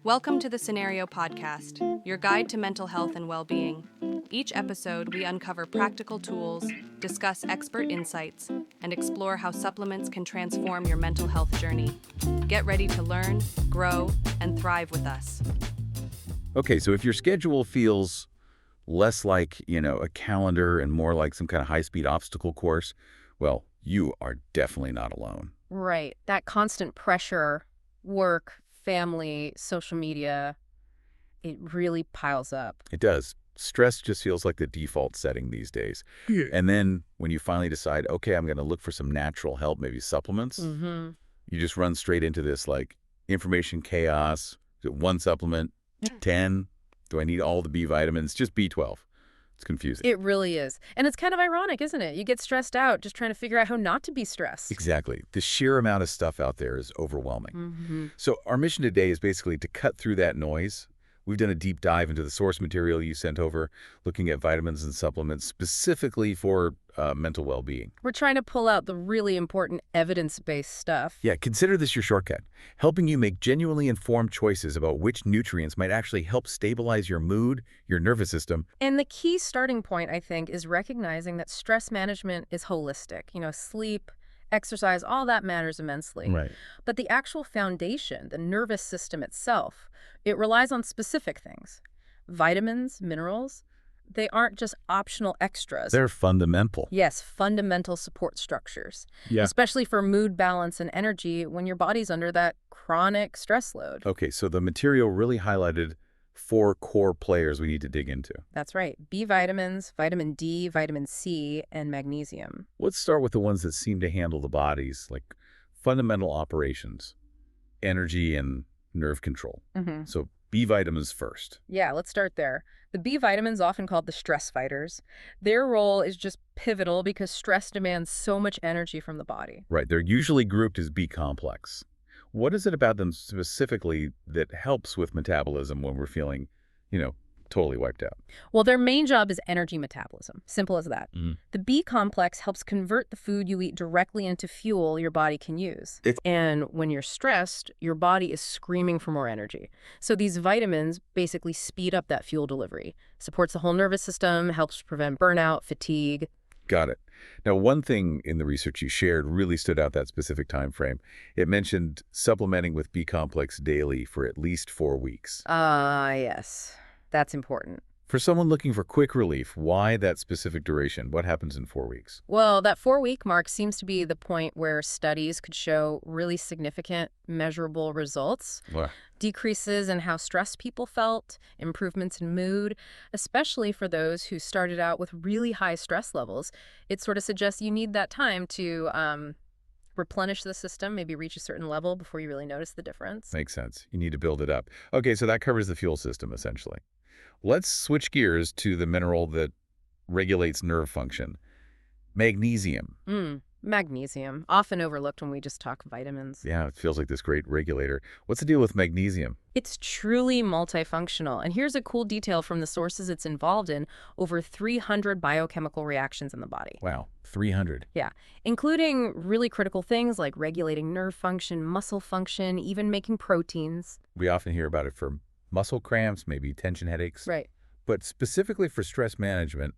Welcome to the Scenario Podcast, your guide to mental health and well-being. Each episode, we uncover practical tools, discuss expert insights, and explore how supplements can transform your mental health journey. Get ready to learn, grow, and thrive with us. Okay, so if your schedule feels less like, a calendar and more like some kind of high-speed obstacle course, well, you are definitely not alone. Right. That constant pressure, work, family, social media, it really piles up. It does. Stress just feels like the default setting these days. Yeah. And then when you finally decide, okay, I'm going to look for some natural help, maybe supplements, you just run straight into this information chaos. One supplement, 10. Do I need all the B vitamins? Just B12. It's confusing. It really is. And it's kind of ironic, isn't it? You get stressed out just trying to figure out how not to be stressed. Exactly. The sheer amount of stuff out there is overwhelming. So our mission today is basically to cut through that noise. We've done a deep dive into the source material you sent over, looking at vitamins and supplements specifically for mental well-being. We're trying to pull out the really important evidence-based stuff. Yeah, consider this your shortcut, helping you make genuinely informed choices about which nutrients might actually help stabilize your mood, your nervous system. And the key starting point, I think, is recognizing that stress management is holistic. Sleep, exercise, all that matters immensely. Right. But the actual foundation, the nervous system itself, it relies on specific things. Vitamins, minerals, they aren't just optional extras. They're fundamental. Yes, fundamental support structures. Yeah. Especially for mood balance and energy when your body's under that chronic stress load. Okay, so the material really highlighted 4 core players we need to dig into. That's right. B vitamins, vitamin D, vitamin C, and magnesium. Let's start with the ones that seem to handle the body's fundamental operations, energy and nerve control. So B vitamins first. Yeah, let's start there. The B vitamins, often called the stress fighters, their role is just pivotal because stress demands so much energy from the body. Right. They're usually grouped as B complex. What is it about them specifically that helps with metabolism when we're feeling, totally wiped out? Well, their main job is energy metabolism. Simple as that. The B complex helps convert the food you eat directly into fuel your body can use. And when you're stressed, your body is screaming for more energy. So these vitamins basically speed up that fuel delivery, supports the whole nervous system, helps prevent burnout, fatigue. Got it. Now, one thing in the research you shared really stood out that specific time frame. It mentioned supplementing with B complex daily for at least 4 weeks. Yes. That's important. For someone looking for quick relief, why that specific duration? What happens in 4 weeks? Well, that 4-week mark seems to be the point where studies could show really significant, measurable results. Wow. Decreases in how stressed people felt, improvements in mood, especially for those who started out with really high stress levels. It sort of suggests you need that time to replenish the system, maybe reach a certain level before you really notice the difference. Makes sense. You need to build it up. Okay, so that covers the fuel system, essentially. Let's switch gears to the mineral that regulates nerve function, magnesium. Magnesium, often overlooked when we just talk vitamins. Yeah, it feels like this great regulator. What's the deal with magnesium? It's truly multifunctional. And here's a cool detail from the sources it's involved in: over 300 biochemical reactions in the body. Wow, 300. Yeah, including really critical things like regulating nerve function, muscle function, even making proteins. We often hear about it for muscle cramps, maybe tension headaches. Right. But specifically for stress management,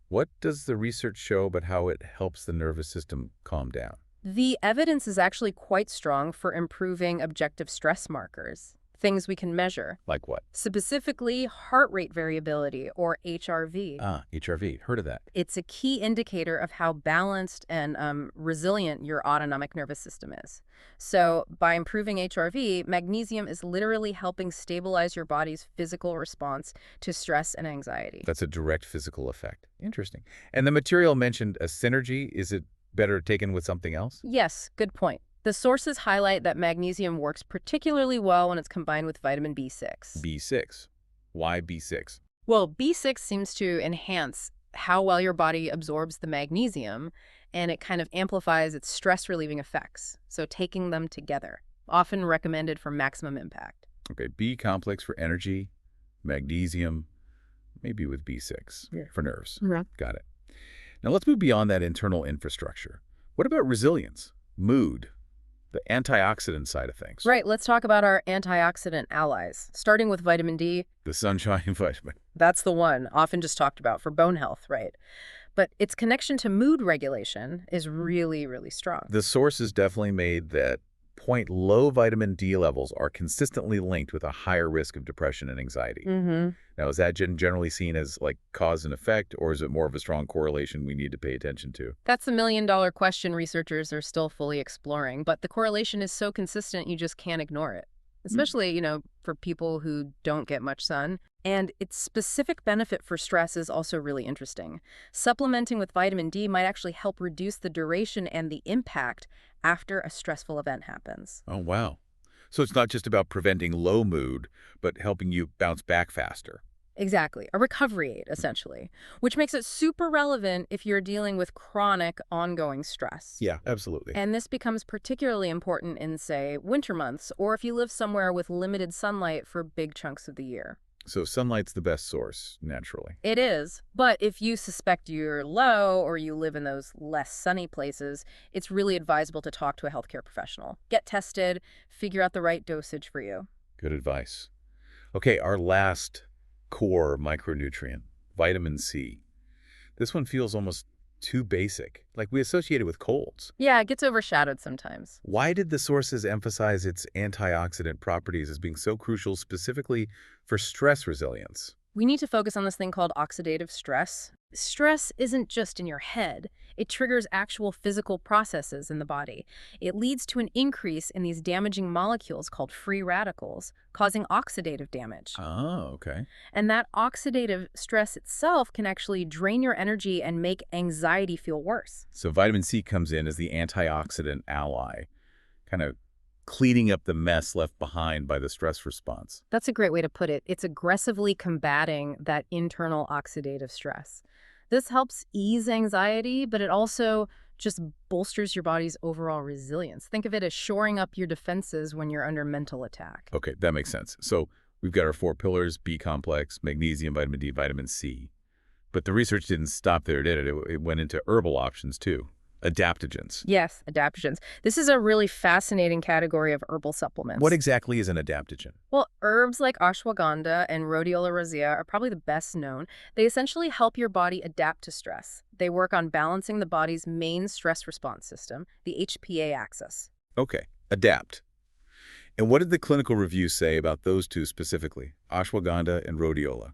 what does the research show about how it helps the nervous system calm down? The evidence is actually quite strong for improving objective stress markers, things we can measure. Like what? Specifically, heart rate variability, or HRV. HRV. Heard of that. It's a key indicator of how balanced and resilient your autonomic nervous system is. So by improving HRV, magnesium is literally helping stabilize your body's physical response to stress and anxiety. That's a direct physical effect. Interesting. And the material mentioned a synergy. Is it better taken with something else? Yes, good point. The sources highlight that magnesium works particularly well when it's combined with vitamin B6. B6. Why B6? Well, B6 seems to enhance how well your body absorbs the magnesium, and it kind of amplifies its stress-relieving effects. So taking them together, often recommended for maximum impact. Okay, B complex for energy, magnesium, maybe with B6 for nerves. Got it. Now let's move beyond that internal infrastructure. What about resilience, mood, the antioxidant side of things. Right, let's talk about our antioxidant allies, starting with vitamin D. The sunshine vitamin. That's the one, often just talked about for bone health, right? But its connection to mood regulation is really, really strong. The sources definitely made that point low vitamin D levels are consistently linked with a higher risk of depression and anxiety. Now, is that generally seen as like cause and effect, or is it more of a strong correlation we need to pay attention to? That's the million-dollar question researchers are still fully exploring, but the correlation is so consistent you just can't ignore it, especially, for people who don't get much sun. And its specific benefit for stress is also really interesting. Supplementing with vitamin D might actually help reduce the duration and the impact after a stressful event happens. Oh, wow. So it's not just about preventing low mood, but helping you bounce back faster. Exactly. A recovery aid, essentially, which makes it super relevant if you're dealing with chronic, ongoing stress. Yeah, absolutely. And this becomes particularly important in, say, winter months, or if you live somewhere with limited sunlight for big chunks of the year. So sunlight's the best source, naturally. It is, but if you suspect you're low or you live in those less sunny places, it's really advisable to talk to a healthcare professional. Get tested, figure out the right dosage for you. Good advice. Okay, our last core micronutrient, vitamin C. This one feels almost too basic, like we associate it with colds. Yeah, it gets overshadowed sometimes. Why did the sources emphasize its antioxidant properties as being so crucial specifically for stress resilience? We need to focus on this thing called oxidative stress. Stress isn't just in your head. It triggers actual physical processes in the body. It leads to an increase in these damaging molecules called free radicals, causing oxidative damage. Oh, okay. And that oxidative stress itself can actually drain your energy and make anxiety feel worse. So vitamin C comes in as the antioxidant ally, kind of cleaning up the mess left behind by the stress response. That's a great way to put it. It's aggressively combating that internal oxidative stress. This helps ease anxiety, but it also just bolsters your body's overall resilience. Think of it as shoring up your defenses when you're under mental attack. Okay, that makes sense. So we've got our 4 pillars: B complex, magnesium, vitamin D, vitamin C. But the research didn't stop there, did it? It went into herbal options too. Adaptogens. Yes, adaptogens. This is a really fascinating category of herbal supplements. What exactly is an adaptogen? Well, herbs like ashwagandha and rhodiola rosea are probably the best known. They essentially help your body adapt to stress. They work on balancing the body's main stress response system, the HPA axis. Okay, adapt. And what did the clinical review say about those two specifically, ashwagandha and rhodiola?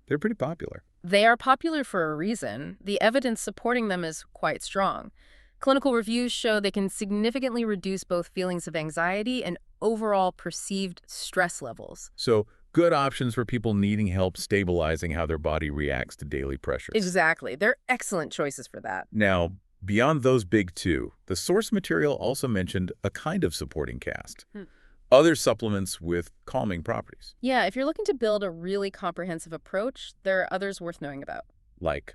They're pretty popular. They are popular for a reason. The evidence supporting them is quite strong. Clinical reviews show they can significantly reduce both feelings of anxiety and overall perceived stress levels. So good options for people needing help stabilizing how their body reacts to daily pressures. Exactly. They're excellent choices for that. Now, beyond those big two, the source material also mentioned a kind of supporting cast. Other supplements with calming properties. Yeah, if you're looking to build a really comprehensive approach, there are others worth knowing about. Like?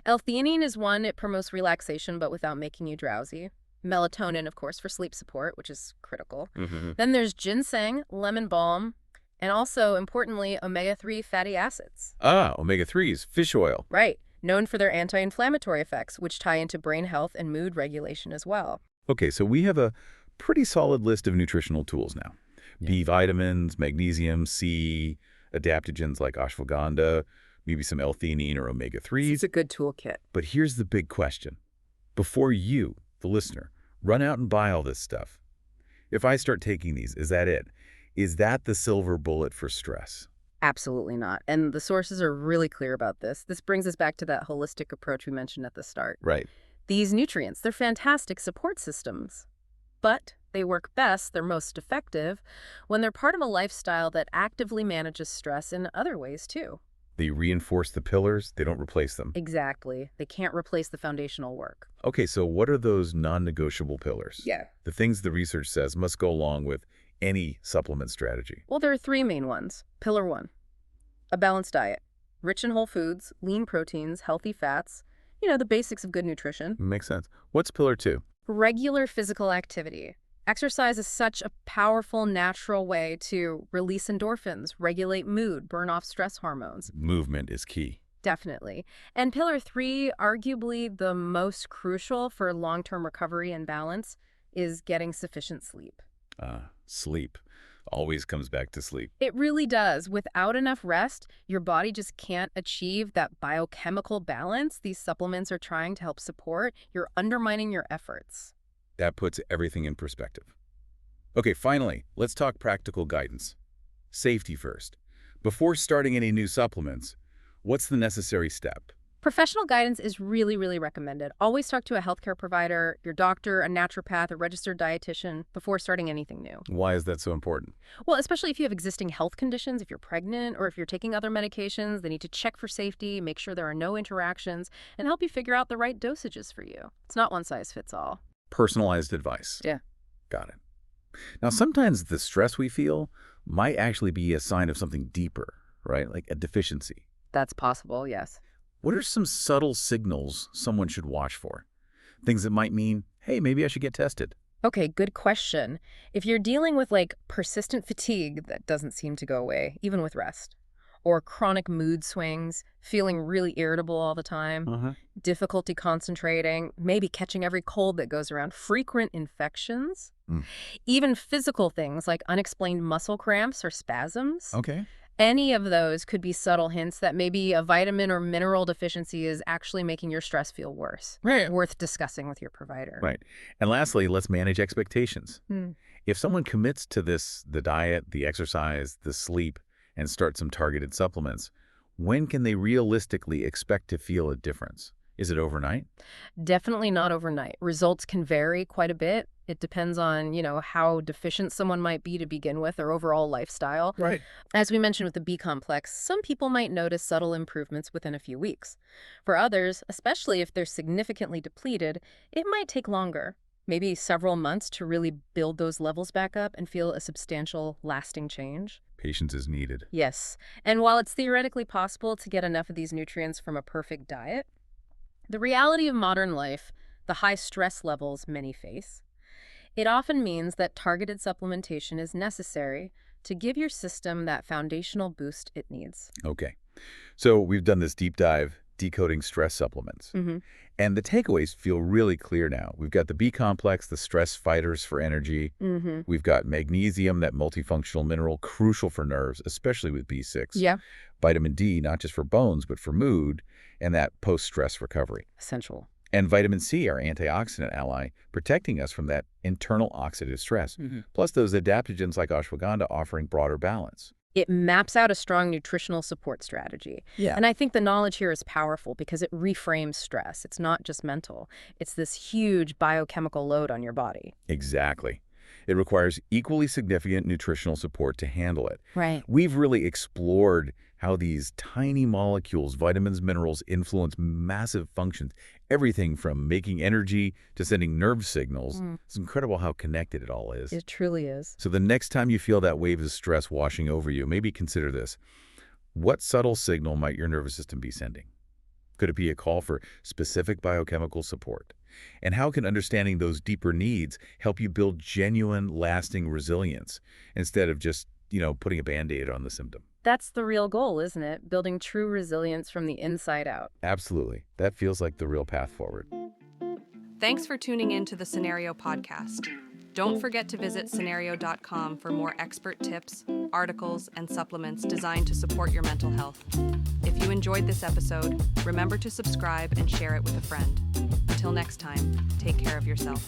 L-theanine is one. It promotes relaxation but without making you drowsy. Melatonin, of course, for sleep support, which is critical. Then there's ginseng, lemon balm, and also, importantly, omega-3 fatty acids. Ah, omega-3s, fish oil. Right, known for their anti-inflammatory effects, which tie into brain health and mood regulation as well. Okay, so we have a pretty solid list of nutritional tools now. B vitamins, magnesium, C, adaptogens like ashwagandha, maybe some L-theanine or omega-3s. It's a good toolkit. But here's the big question. Before you, the listener, run out and buy all this stuff, if I start taking these, is that it? Is that the silver bullet for stress? Absolutely not. And the sources are really clear about this. This brings us back to that holistic approach we mentioned at the start. Right. These nutrients, they're fantastic support systems, but they work best, they're most effective, when they're part of a lifestyle that actively manages stress in other ways, too. They reinforce the pillars, they don't replace them. Exactly. They can't replace the foundational work. Okay, so what are those non-negotiable pillars? Yeah. The things the research says must go along with any supplement strategy. Well, there are 3 main ones. Pillar 1, a balanced diet. Rich in whole foods, lean proteins, healthy fats, the basics of good nutrition. Makes sense. What's pillar 2? Regular physical activity. Exercise is such a powerful, natural way to release endorphins, regulate mood, burn off stress hormones. Movement is key. Definitely. And pillar 3, arguably the most crucial for long-term recovery and balance, is getting sufficient sleep. Sleep. Always comes back to sleep. It really does. Without enough rest, your body just can't achieve that biochemical balance these supplements are trying to help support. You're undermining your efforts. That puts everything in perspective. Okay, finally, let's talk practical guidance. Safety first. Before starting any new supplements, what's the necessary step? Professional guidance is really, really recommended. Always talk to a healthcare provider, your doctor, a naturopath, a registered dietitian before starting anything new. Why is that so important? Well, especially if you have existing health conditions, if you're pregnant, or if you're taking other medications, they need to check for safety, make sure there are no interactions, and help you figure out the right dosages for you. It's not one size fits all. Personalized advice. Yeah. Got it. Now, sometimes the stress we feel might actually be a sign of something deeper, right? Like a deficiency. That's possible, yes. What are some subtle signals someone should watch for? Things that might mean, hey, maybe I should get tested. Okay, good question. If you're dealing with persistent fatigue that doesn't seem to go away, even with rest, or chronic mood swings, feeling really irritable all the time, difficulty concentrating, maybe catching every cold that goes around, frequent infections, even physical things like unexplained muscle cramps or spasms. Okay. Any of those could be subtle hints that maybe a vitamin or mineral deficiency is actually making your stress feel worse. Right. Worth discussing with your provider. Right. And lastly, let's manage expectations. If someone commits to the diet, the exercise, the sleep, and start some targeted supplements, when can they realistically expect to feel a difference? Is it overnight? Definitely not overnight. Results can vary quite a bit. It depends on, how deficient someone might be to begin with, or overall lifestyle. Right. As we mentioned with the B complex, some people might notice subtle improvements within a few weeks. For others, especially if they're significantly depleted, it might take longer, maybe several months, to really build those levels back up and feel a substantial, lasting change. Patience is needed. Yes. And while it's theoretically possible to get enough of these nutrients from a perfect diet, the reality of modern life, the high stress levels many face, it often means that targeted supplementation is necessary to give your system that foundational boost it needs. Okay. So we've done this deep dive decoding stress supplements. And the takeaways feel really clear now. We've got the B complex, the stress fighters for energy. We've got magnesium, that multifunctional mineral, crucial for nerves, especially with B6. Yeah. Vitamin D, not just for bones, but for mood, and that post-stress recovery. Essential. And vitamin C, our antioxidant ally, protecting us from that internal oxidative stress. Plus those adaptogens like ashwagandha offering broader balance. It maps out a strong nutritional support strategy. Yeah. And I think the knowledge here is powerful because it reframes stress. It's not just mental. It's this huge biochemical load on your body. Exactly. It requires equally significant nutritional support to handle it. Right. We've really explored how these tiny molecules, vitamins, minerals, influence massive functions. Everything from making energy to sending nerve signals. It's incredible how connected it all is. It truly is. So the next time you feel that wave of stress washing over you, maybe consider this. What subtle signal might your nervous system be sending? Could it be a call for specific biochemical support? And how can understanding those deeper needs help you build genuine, lasting resilience instead of just, putting a Band-Aid on the symptom? That's the real goal, isn't it? Building true resilience from the inside out. Absolutely. That feels like the real path forward. Thanks for tuning in to the Scenario Podcast. Don't forget to visit scenario.com for more expert tips, articles, and supplements designed to support your mental health. If you enjoyed this episode, remember to subscribe and share it with a friend. Until next time, take care of yourself.